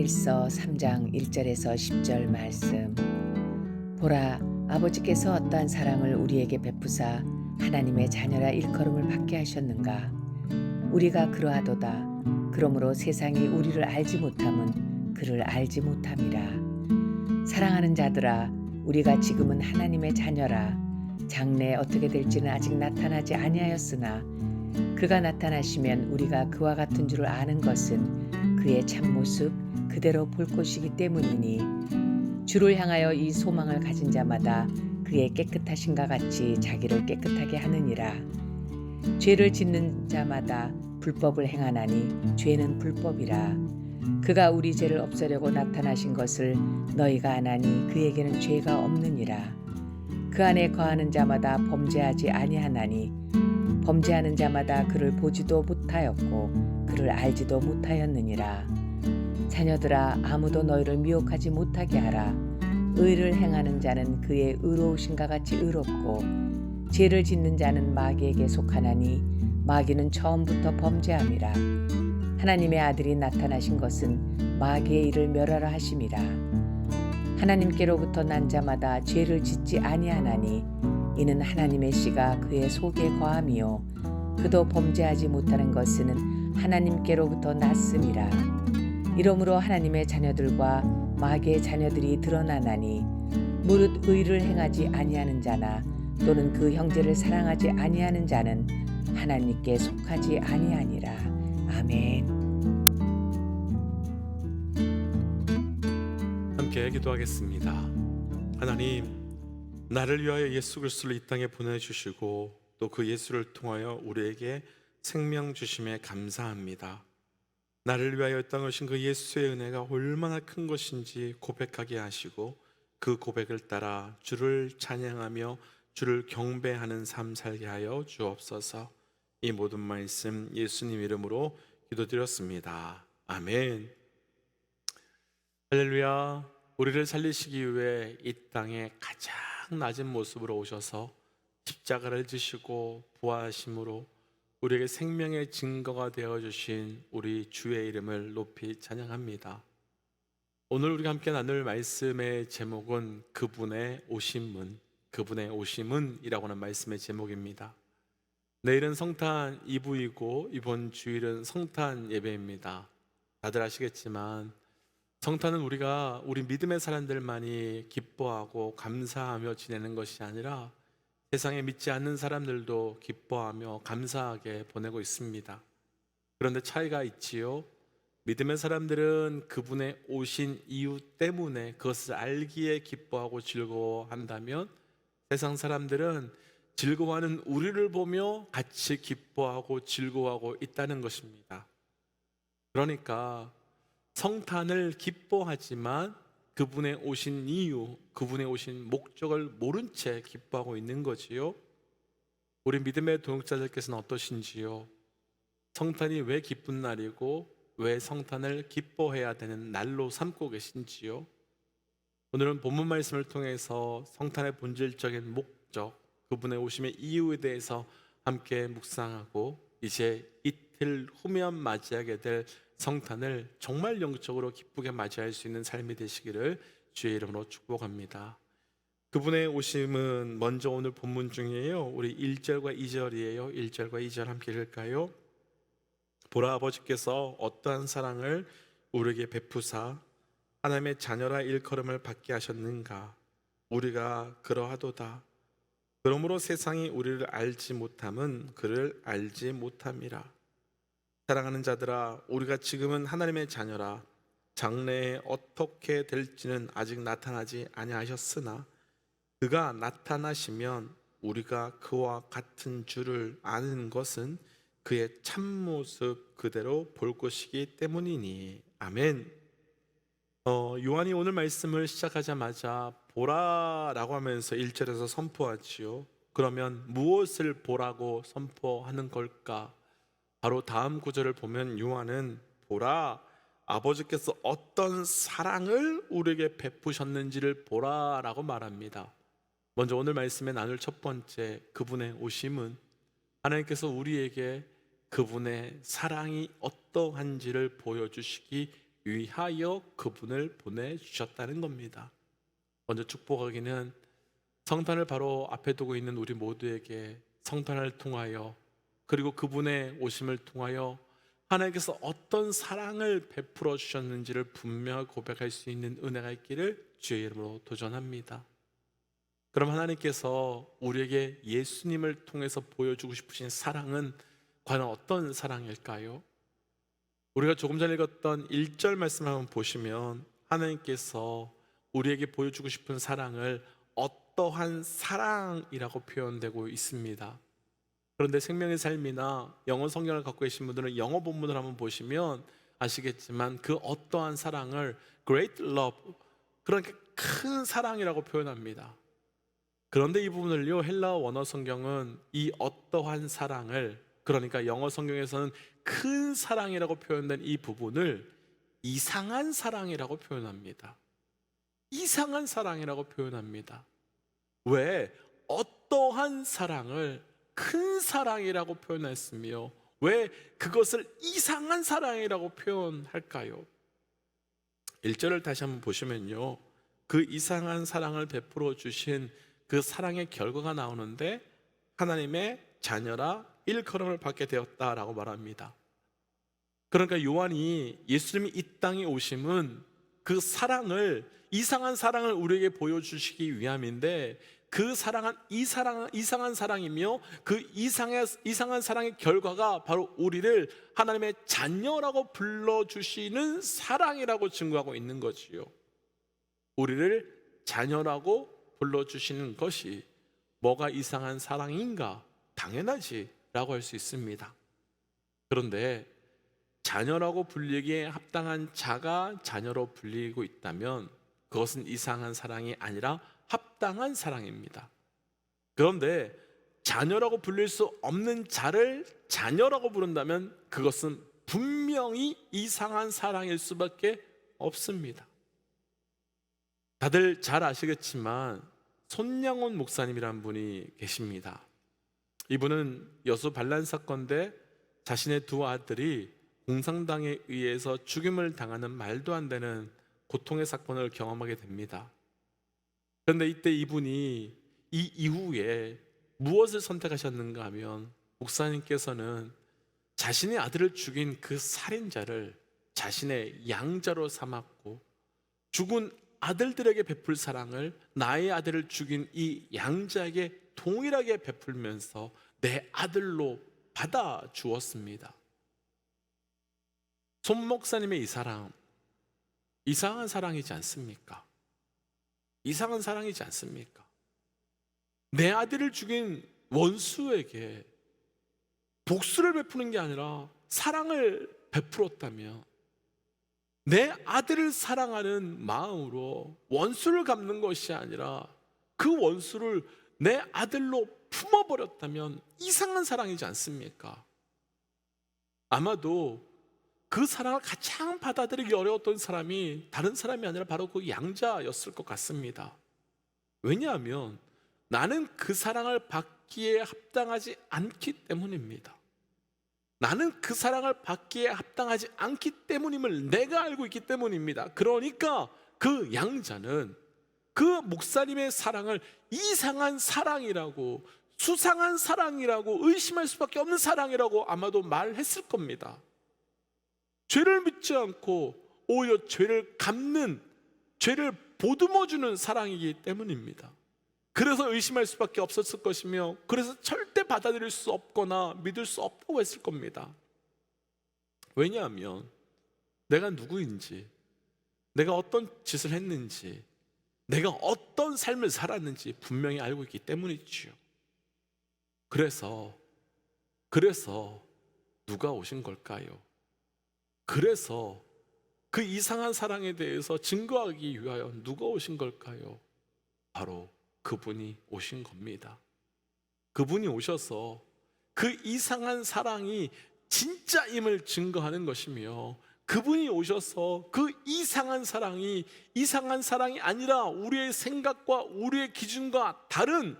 요한일서 3장 1절에서 10절 말씀. 보라, 아버지께서 어떠한 사랑을 우리에게 베푸사 하나님의 자녀라 일컬음을 받게 하셨는가. 우리가 그러하도다. 그러므로 세상이 우리를 알지 못함은 그를 알지 못함이라. 사랑하는 자들아, 우리가 지금은 하나님의 자녀라. 장래에 어떻게 될지는 아직 나타나지 아니하였으나 그가 나타나시면 우리가 그와 같은 줄 아는 것은 그의 참모습 그대로 볼 것이기 때문이니, 주를 향하여 이 소망을 가진 자마다 그의 깨끗하심과 같이 자기를 깨끗하게 하느니라. 죄를 짓는 자마다 불법을 행하나니 죄는 불법이라. 그가 우리 죄를 없애려고 나타나신 것을 너희가 아나니 그에게는 죄가 없느니라. 그 안에 거하는 자마다 범죄하지 아니하나니 범죄하는 자마다 그를 보지도 못하였고 그를 알지도 못하였느니라. 자녀들아, 아무도 너희를 미혹하지 못하게 하라. 의를 행하는 자는 그의 의로우신가 같이 의롭고 죄를 짓는 자는 마귀에게 속하나니 마귀는 처음부터 범죄함이라. 하나님의 아들이 나타나신 것은 마귀의 일을 멸하라 하심이라. 하나님께로부터 난 자마다 죄를 짓지 아니하나니 이는 하나님의 씨가 그의 속에 거함이요 그도 범죄하지 못하는 것은 하나님께로부터 났음이라. 이러므로 하나님의 자녀들과 마귀의 자녀들이 드러나나니 무릇 의를 행하지 아니하는 자나 또는 그 형제를 사랑하지 아니하는 자는 하나님께 속하지 아니하니라. 아멘. 함께 기도하겠습니다. 하나님, 나를 위하여 예수 그리스도를 이 땅에 보내주시고 또 그 예수를 통하여 우리에게 생명 주심에 감사합니다. 나를 위하여 이 땅에 오신 그 예수의 은혜가 얼마나 큰 것인지 고백하게 하시고 그 고백을 따라 주를 찬양하며 주를 경배하는 삶 살게 하여 주옵소서. 이 모든 말씀 예수님 이름으로 기도드렸습니다. 아멘. 할렐루야. 우리를 살리시기 위해 이 땅에 가장 낮은 모습으로 오셔서 십자가를 지시고 부활하심으로 우리에게 생명의 증거가 되어주신 우리 주의 이름을 높이 찬양합니다. 오늘 우리가 함께 나눌 말씀의 제목은 그분의 오심은, 그분의 오심은 이라고 하는 말씀의 제목입니다. 내일은 성탄 2부이고 이번 주일은 성탄 예배입니다. 다들 아시겠지만 성탄은 우리 믿음의 사람들만이 기뻐하고 감사하며 지내는 것이 아니라 세상에 믿지 않는 사람들도 기뻐하며 감사하게 보내고 있습니다. 그런데 차이가 있지요. 믿음의 사람들은 그분의 오신 이유 때문에 그것을 알기에 기뻐하고 즐거워한다면 세상 사람들은 즐거워하는 우리를 보며 같이 기뻐하고 즐거워하고 있다는 것입니다. 그러니까 성탄을 기뻐하지만 그분의 오신 이유, 그분의 오신 목적을 모른 채 기뻐하고 있는 거지요. 우리 믿음의 동역자들께서는 어떠신지요? 성탄이 왜 기쁜 날이고 왜 성탄을 기뻐해야 되는 날로 삼고 계신지요? 오늘은 본문 말씀을 통해서 성탄의 본질적인 목적, 그분의 오심의 이유에 대해서 함께 묵상하고 이제 이틀 후면 맞이하게 될 성탄을 정말 영적으로 기쁘게 맞이할 수 있는 삶이 되시기를 주의 이름으로 축복합니다. 그분의 오심은 먼저 오늘 본문 중이에요. 우리 1절과 2절이에요. 1절과 2절 함께 읽을까요? 보라, 아버지께서 어떠한 사랑을 우리에게 베푸사 하나님의 자녀라 일컬음을 받게 하셨는가. 우리가 그러하도다. 그러므로 세상이 우리를 알지 못함은 그를 알지 못함이라. 사랑하는 자들아, 우리가 지금은 하나님의 자녀라. 장래에 어떻게 될지는 아직 나타나지 아니하셨으나 그가 나타나시면 우리가 그와 같은 줄을 아는 것은 그의 참모습 그대로 볼 것이기 때문이니. 아멘. 요한이 오늘 말씀을 시작하자마자 보라라고 하면서 1절에서 선포하지요. 그러면 무엇을 보라고 선포하는 걸까? 바로 다음 구절을 보면 요한은 보라, 아버지께서 어떤 사랑을 우리에게 베푸셨는지를 보라라고 말합니다. 먼저 오늘 말씀에 나눌 첫 번째 그분의 오심은 하나님께서 우리에게 그분의 사랑이 어떠한지를 보여주시기 위하여 그분을 보내주셨다는 겁니다. 먼저 축복하기는 성탄을 바로 앞에 두고 있는 우리 모두에게 성탄을 통하여 그리고 그분의 오심을 통하여 하나님께서 어떤 사랑을 베풀어 주셨는지를 분명하게 고백할 수 있는 은혜가 있기를 주의 이름으로 도전합니다. 그럼 하나님께서 우리에게 예수님을 통해서 보여주고 싶으신 사랑은 과연 어떤 사랑일까요? 우리가 조금 전에 읽었던 1절 말씀을 한번 보시면 하나님께서 우리에게 보여주고 싶은 사랑을 어떠한 사랑이라고 표현되고 있습니다. 그런데 생명의 삶이나 영어 성경을 갖고 계신 분들은 영어 본문을 한번 보시면 아시겠지만 그 어떠한 사랑을 great love, 그러니까 큰 사랑이라고 표현합니다. 그런데 이 부분을요, 헬라어 원어 성경은 이 어떠한 사랑을, 그러니까 영어 성경에서는 큰 사랑이라고 표현된 이 부분을 이상한 사랑이라고 표현합니다. 이상한 사랑이라고 표현합니다. 왜 어떠한 사랑을 큰 사랑이라고 표현했으며 왜 그것을 이상한 사랑이라고 표현할까요? 1절을 다시 한번 보시면요, 그 이상한 사랑을 베풀어 주신 그 사랑의 결과가 나오는데 하나님의 자녀라 일컬음을 받게 되었다라고 말합니다. 그러니까 요한이 예수님이 이 땅에 오심은 그 사랑을, 이상한 사랑을 우리에게 보여주시기 위함인데 그 이상한 사랑이며 그 이상한 사랑의 결과가 바로 우리를 하나님의 자녀라고 불러주시는 사랑이라고 증거하고 있는 거지요. 우리를 자녀라고 불러주시는 것이 뭐가 이상한 사랑인가? 당연하지 라고 할 수 있습니다. 그런데 자녀라고 불리기에 합당한 자가 자녀로 불리고 있다면 그것은 이상한 사랑이 아니라 합당한 사랑입니다. 그런데 자녀라고 불릴 수 없는 자를 자녀라고 부른다면 그것은 분명히 이상한 사랑일 수밖에 없습니다. 다들 잘 아시겠지만 손양원 목사님이라는 분이 계십니다. 이분은 여수 반란 사건 때 자신의 두 아들이 공산당에 의해서 죽임을 당하는 말도 안 되는 고통의 사건을 경험하게 됩니다. 그런데 이때 이분이 이 이후에 무엇을 선택하셨는가 하면 목사님께서는 자신의 아들을 죽인 그 살인자를 자신의 양자로 삼았고 죽은 아들들에게 베풀 사랑을 나의 아들을 죽인 이 양자에게 동일하게 베풀면서 내 아들로 받아 주었습니다. 손 목사님의 이 사랑, 이상한 사랑이지 않습니까? 이상한 사랑이지 않습니까? 내 아들을 죽인 원수에게 복수를 베푸는 게 아니라 사랑을 베풀었다면 내 아들을 사랑하는 마음으로 원수를 갚는 것이 아니라 그 원수를 내 아들로 품어버렸다면 이상한 사랑이지 않습니까? 아마도 그 사랑을 가장 받아들이기 어려웠던 사람이 다른 사람이 아니라 바로 그 양자였을 것 같습니다. 왜냐하면 나는 그 사랑을 받기에 합당하지 않기 때문입니다. 나는 그 사랑을 받기에 합당하지 않기 때문임을 내가 알고 있기 때문입니다. 그러니까 그 양자는 그 목사님의 사랑을 이상한 사랑이라고, 수상한 사랑이라고, 의심할 수밖에 없는 사랑이라고 아마도 말했을 겁니다. 죄를 믿지 않고 오히려 죄를 갚는, 죄를 보듬어주는 사랑이기 때문입니다. 그래서 의심할 수밖에 없었을 것이며 그래서 절대 받아들일 수 없거나 믿을 수 없다고 했을 겁니다. 왜냐하면 내가 누구인지, 내가 어떤 짓을 했는지, 내가 어떤 삶을 살았는지 분명히 알고 있기 때문이지요. 그래서 누가 오신 걸까요? 그래서 그 이상한 사랑에 대해서 증거하기 위하여 누가 오신 걸까요? 바로 그분이 오신 겁니다. 그분이 오셔서 그 이상한 사랑이 진짜임을 증거하는 것이며 그분이 오셔서 그 이상한 사랑이 아니라 우리의 생각과 우리의 기준과 다른,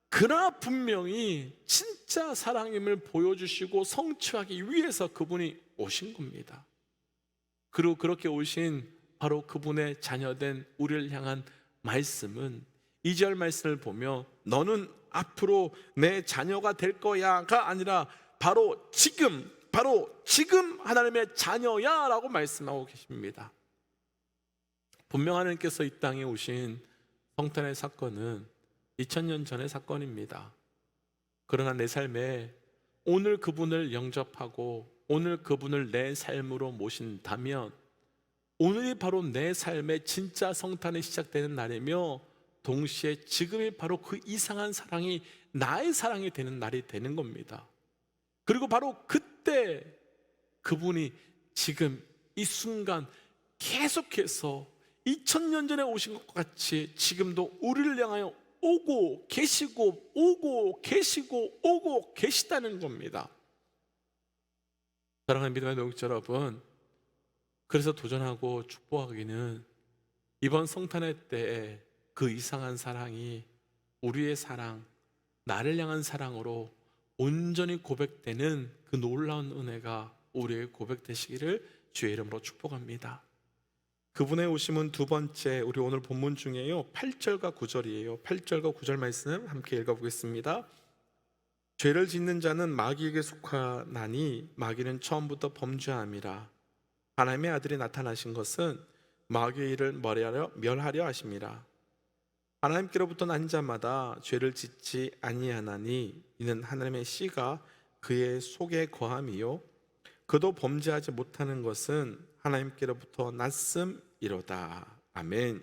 그러나 분명히 진짜 사랑임을 보여주시고 성취하기 위해서 그분이 오신 겁니다. 그리고 그렇게 오신 바로 그분의 자녀된 우리를 향한 말씀은 2절 말씀을 보며 너는 앞으로 내 자녀가 될 거야가 아니라 바로 지금 하나님의 자녀야 라고 말씀하고 계십니다. 분명 하나님께서 이 땅에 오신 성탄의 사건은 2000년 전의 사건입니다. 그러나 내 삶에 오늘 그분을 영접하고 오늘 그분을 내 삶으로 모신다면 오늘이 바로 내 삶의 진짜 성탄이 시작되는 날이며 동시에 지금이 바로 그 이상한 사랑이 나의 사랑이 되는 날이 되는 겁니다. 그리고 바로 그때 그분이 지금 이 순간 계속해서 2000년 전에 오신 것과 같이 지금도 우리를 향하여 오고 계시고 오고 계시고 오고 계시다는 겁니다. 사랑하는 믿음의 동역자 여러분, 그래서 도전하고 축복하기는 이번 성탄의 때에 그 이상한 사랑이 우리의 사랑, 나를 향한 사랑으로 온전히 고백되는 그 놀라운 은혜가 우리에게 고백되시기를 주의 이름으로 축복합니다. 그분의 오심은 두 번째, 우리 오늘 본문 중에요 8절과 9절이에요 8절과 9절 말씀 함께 읽어보겠습니다. 죄를 짓는 자는 마귀에게 속하나니 마귀는 처음부터 범죄함이라. 하나님의 아들이 나타나신 것은 마귀의 일을 멸하려 하심이라. 하나님께로부터 난 자마다 죄를 짓지 아니하나니 이는 하나님의 씨가 그의 속에 거함이요 그도 범죄하지 못하는 것은 하나님께로부터 났음이로다. 아멘.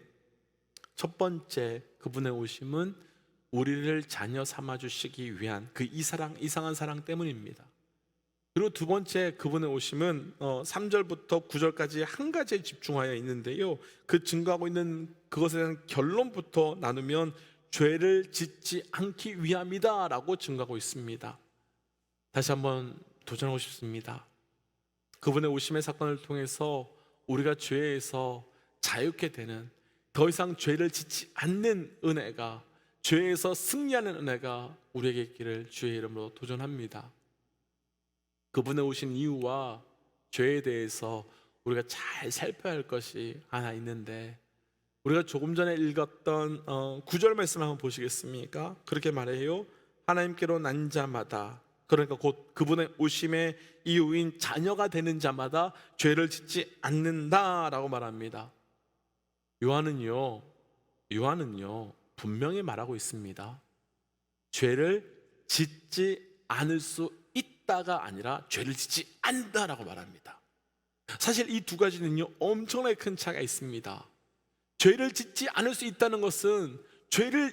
첫 번째, 그분의 오심은 우리를 자녀 삼아 주시기 위한 그 이상한 사랑 때문입니다. 그리고 두 번째, 그분의 오심은 3절부터 9절까지 한 가지에 집중하여 있는데요, 그 증거하고 있는 그것에 대한 결론부터 나누면 죄를 짓지 않기 위함이다 라고 증거하고 있습니다. 다시 한번 도전하고 싶습니다. 그분의 오심의 사건을 통해서 우리가 죄에서 자유케 되는, 더 이상 죄를 짓지 않는 은혜가, 죄에서 승리하는 은혜가 우리에게 있기를 주의 이름으로 도전합니다. 그분의 오신 이유와 죄에 대해서 우리가 잘 살펴야 할 것이 하나 있는데, 우리가 조금 전에 읽었던 9절 말씀 한번 보시겠습니까? 그렇게 말해요. 하나님께로 난 자마다, 그러니까 곧 그분의 오심의 이유인 자녀가 되는 자마다 죄를 짓지 않는다라고 말합니다. 요한은요 분명히 말하고 있습니다. 죄를 짓지 않을 수 있다가 아니라 죄를 짓지 않는다라고 말합니다. 사실 이 두 가지는요 엄청나게 큰 차이가 있습니다. 죄를 짓지 않을 수 있다는 것은 죄를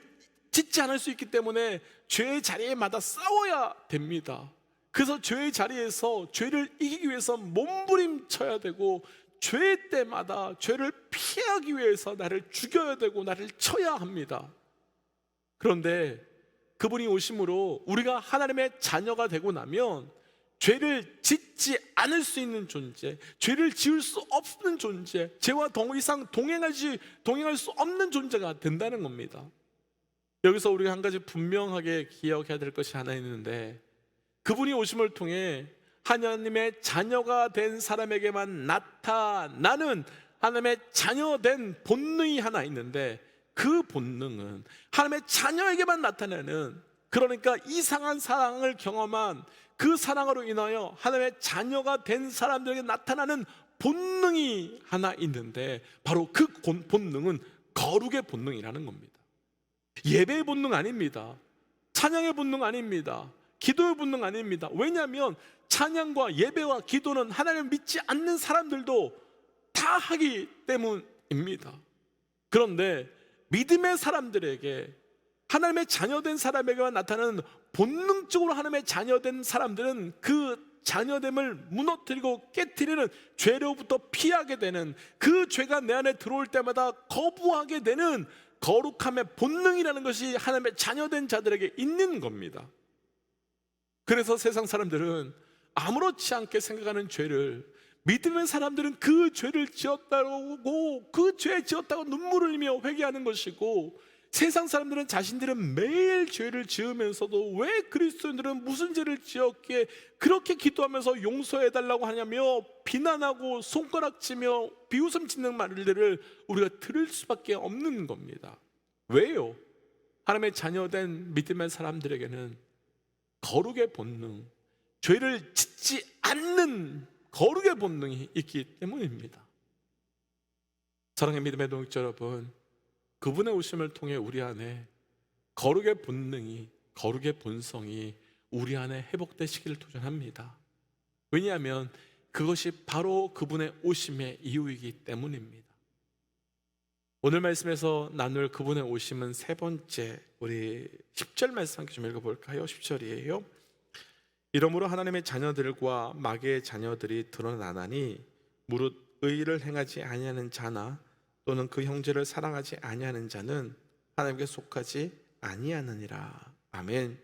짓지 않을 수 있기 때문에 죄의 자리에마다 싸워야 됩니다. 그래서 죄의 자리에서 죄를 이기기 위해서 몸부림쳐야 되고, 죄 때마다 죄를 피하기 위해서 나를 죽여야 되고 나를 쳐야 합니다. 그런데 그분이 오심으로 우리가 하나님의 자녀가 되고 나면 죄를 짓지 않을 수 있는 존재, 죄를 지을 수 없는 존재, 죄와 더 이상 동행할 수 없는 존재가 된다는 겁니다. 여기서 우리가 한 가지 분명하게 기억해야 될 것이 하나 있는데, 그분이 오심을 통해 하나님의 자녀가 된 사람에게만 나타나는 하나님의 자녀된 본능이 하나 있는데, 그 본능은 하나님의 자녀에게만 나타나는, 그러니까 이상한 사랑을 경험한 그 사랑으로 인하여 하나님의 자녀가 된 사람들에게 나타나는 본능이 하나 있는데, 바로 그 본능은 거룩의 본능이라는 겁니다. 예배의 본능 아닙니다. 찬양의 본능 아닙니다. 기도의 본능 아닙니다. 왜냐하면 찬양과 예배와 기도는 하나님을 믿지 않는 사람들도 다 하기 때문입니다. 그런데 믿음의 사람들에게, 하나님의 자녀된 사람에게만 나타나는 본능적으로 하나님의 자녀된 사람들은 그 자녀됨을 무너뜨리고 깨트리는, 죄로부터 피하게 되는, 그 죄가 내 안에 들어올 때마다 거부하게 되는 거룩함의 본능이라는 것이 하나님의 자녀된 자들에게 있는 겁니다. 그래서 세상 사람들은 아무렇지 않게 생각하는 죄를, 믿음의 사람들은 그 죄를 지었다고, 그 죄 지었다고 눈물을 흘리며 회개하는 것이고, 세상 사람들은 자신들은 매일 죄를 지으면서도 왜 그리스도인들은 무슨 죄를 지었기에 그렇게 기도하면서 용서해달라고 하냐며 비난하고 손가락치며 비웃음 짓는 말들을 우리가 들을 수밖에 없는 겁니다. 왜요? 하나님의 자녀된 믿음의 사람들에게는 거룩의 본능, 죄를 짓지 않는 거룩의 본능이 있기 때문입니다. 사랑의 믿음의 동역자 여러분, 그분의 오심을 통해 우리 안에 거룩의 본능이, 거룩의 본성이 우리 안에 회복되시기를 도전합니다. 왜냐하면 그것이 바로 그분의 오심의 이유이기 때문입니다. 오늘 말씀에서 나눌 그분의 오심은 세 번째, 우리 10절 말씀 함께 좀 읽어볼까요? 10절이에요. 이러므로 하나님의 자녀들과 마귀의 자녀들이 드러나나니 무릇 의를 행하지 아니하는 자나 또는 그 형제를 사랑하지 아니하는 자는 하나님께 속하지 아니하느니라. 아멘.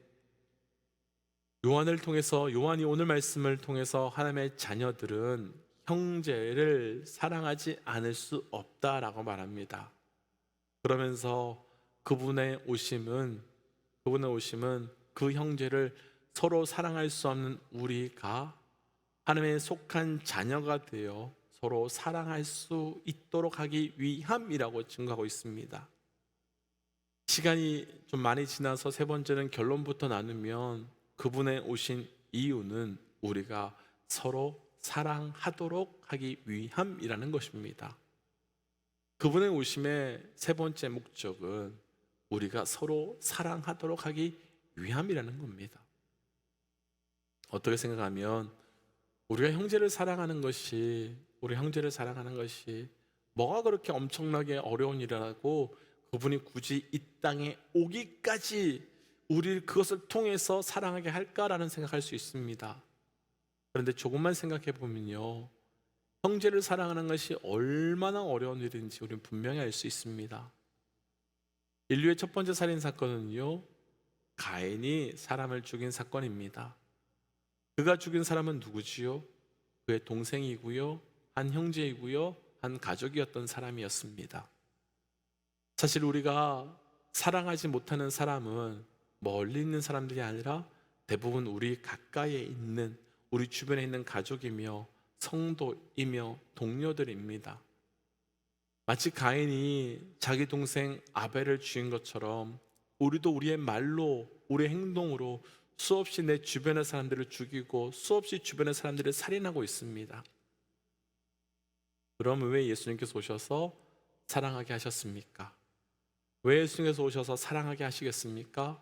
요한이 오늘 말씀을 통해서 하나님의 자녀들은 형제를 사랑하지 않을 수 없다라고 말합니다. 그러면서 그분의 오심은 그 형제를 서로 사랑할 수 없는 우리가 하나님의 속한 자녀가 되어 서로 사랑할 수 있도록 하기 위함이라고 증거하고 있습니다. 시간이 좀 많이 지나서 세 번째는 결론부터 나누면 그분의 오신 이유는 우리가 서로 사랑하도록 하기 위함이라는 것입니다. 그분의 오심의 세 번째 목적은 우리가 서로 사랑하도록 하기 위함이라는 겁니다. 어떻게 생각하면 우리 형제를 사랑하는 것이 뭐가 그렇게 엄청나게 어려운 일이라고 그분이 굳이 이 땅에 오기까지 우리를 그것을 통해서 사랑하게 할까라는 생각할 수 있습니다. 그런데 조금만 생각해 보면요, 형제를 사랑하는 것이 얼마나 어려운 일인지 우리는 분명히 알 수 있습니다. 인류의 첫 번째 살인 사건은요, 가인이 사람을 죽인 사건입니다. 그가 죽인 사람은 누구지요? 그의 동생이고요, 한 형제이고요, 한 가족이었던 사람이었습니다. 사실 우리가 사랑하지 못하는 사람은 멀리 있는 사람들이 아니라 대부분 우리 가까이에 있는, 우리 주변에 있는 가족이며 성도이며 동료들입니다. 마치 가인이 자기 동생 아벨을 죽인 것처럼 우리도 우리의 말로, 우리의 행동으로 수없이 내 주변의 사람들을 죽이고 수없이 주변의 사람들을 살인하고 있습니다. 그럼 왜 예수님께서 오셔서 사랑하게 하셨습니까? 왜 예수님께서 오셔서 사랑하게 하시겠습니까?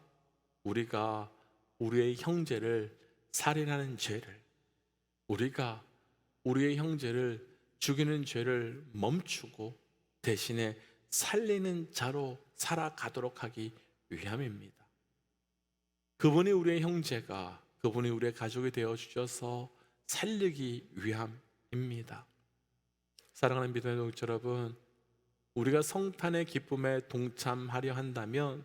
우리가 우리의 형제를 살인하는 죄를, 우리가 우리의 형제를 죽이는 죄를 멈추고 대신에 살리는 자로 살아가도록 하기 위함입니다. 그분이 우리의 형제가, 그분이 우리의 가족이 되어주셔서 살리기 위함입니다. 사랑하는 믿음의 동역자 여러분, 우리가 성탄의 기쁨에 동참하려 한다면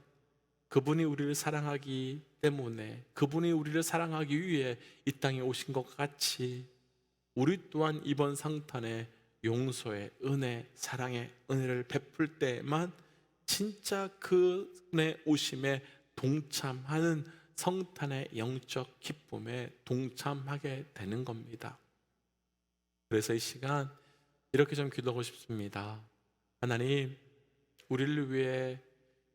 그분이 우리를 사랑하기 때문에, 그분이 우리를 사랑하기 위해 이 땅에 오신 것 같이 우리 또한 이번 성탄에 용서의 은혜, 사랑의 은혜를 베풀 때만 진짜 그분의 오심에 동참하는 성탄의 영적 기쁨에 동참하게 되는 겁니다. 그래서 이 시간 이렇게 좀 기도하고 싶습니다. 하나님, 우리를 위해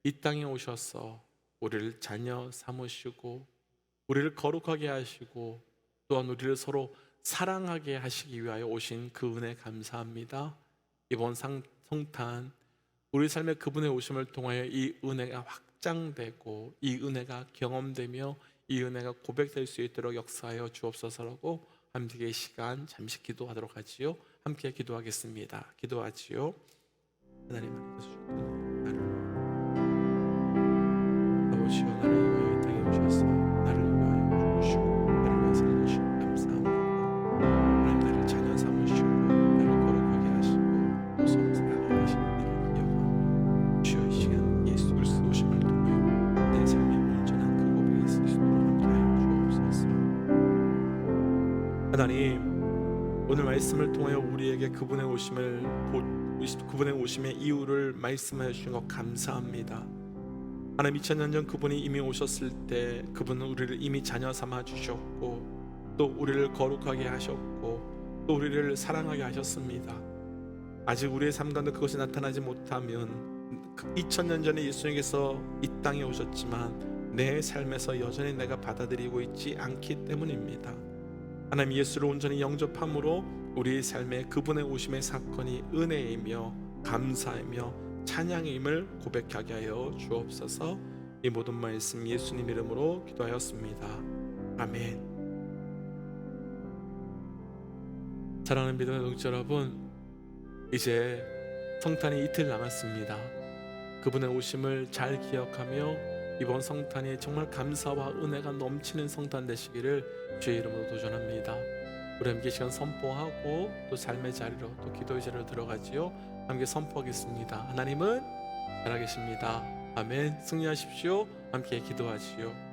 이 땅에 오셔서 우리를 자녀 삼으시고 우리를 거룩하게 하시고 또한 우리를 서로 사랑하게 하시기 위하여 오신 그 은혜 감사합니다. 이번 성탄 우리 삶의 그분의 오심을 통하여 이 은혜가 확장되고 이 은혜가 경험되며 이 은혜가 고백될 수 있도록 역사하여 주옵소서라고 함께 이 시간 잠시 기도하도록 하지요. 함께 기도하겠습니다. 기도하지요. 하나님 안에서 주시는 나를 아버지여, 나를 위하여 이 땅에 오셔서 나를 위하여 죽으시고 나를 위하여 살리시고 감사합니다. 하나님, 나를 자녀 삼으시고 나를 거룩하게 하시고 서로 사랑하게 하시는 일을 기억하고 주여, 이 시간 예수 그리스도 오심을 통해 내 삶의 온전한 그 고백이 있을 수 있도록 함께하여 주옵소서. 하나님, 오늘 말씀을 통하여 우리에게 그분의 오심의 이유를 말씀하여 주신 것 감사합니다. 하나님 2000년 전 그분이 이미 오셨을 때 그분은 우리를 이미 자녀 삼아 주셨고 또 우리를 거룩하게 하셨고 또 우리를 사랑하게 하셨습니다. 아직 우리의 삶 가운데 그것이 나타나지 못하면 2000년 전에 예수님께서 이 땅에 오셨지만 내 삶에서 여전히 내가 받아들이고 있지 않기 때문입니다. 하나님 예수를 온전히 영접함으로 우리의 삶에 그분의 오심의 사건이 은혜이며 감사이며 찬양임을 고백하게 하여 주옵소서. 이 모든 말씀 예수님 이름으로 기도하였습니다. 아멘. 사랑하는 믿음의 동지 여러분, 이제 성탄이 이틀 남았습니다. 그분의 오심을 잘 기억하며 이번 성탄이 정말 감사와 은혜가 넘치는 성탄 되시기를 주의 이름으로 도전합니다. 우리 함께 시간 선포하고 또 삶의 자리로 또 기도의 자리로 들어가지요. 함께 선포하겠습니다. 하나님은 살아계십니다. 아멘. 승리하십시오. 함께 기도하시오.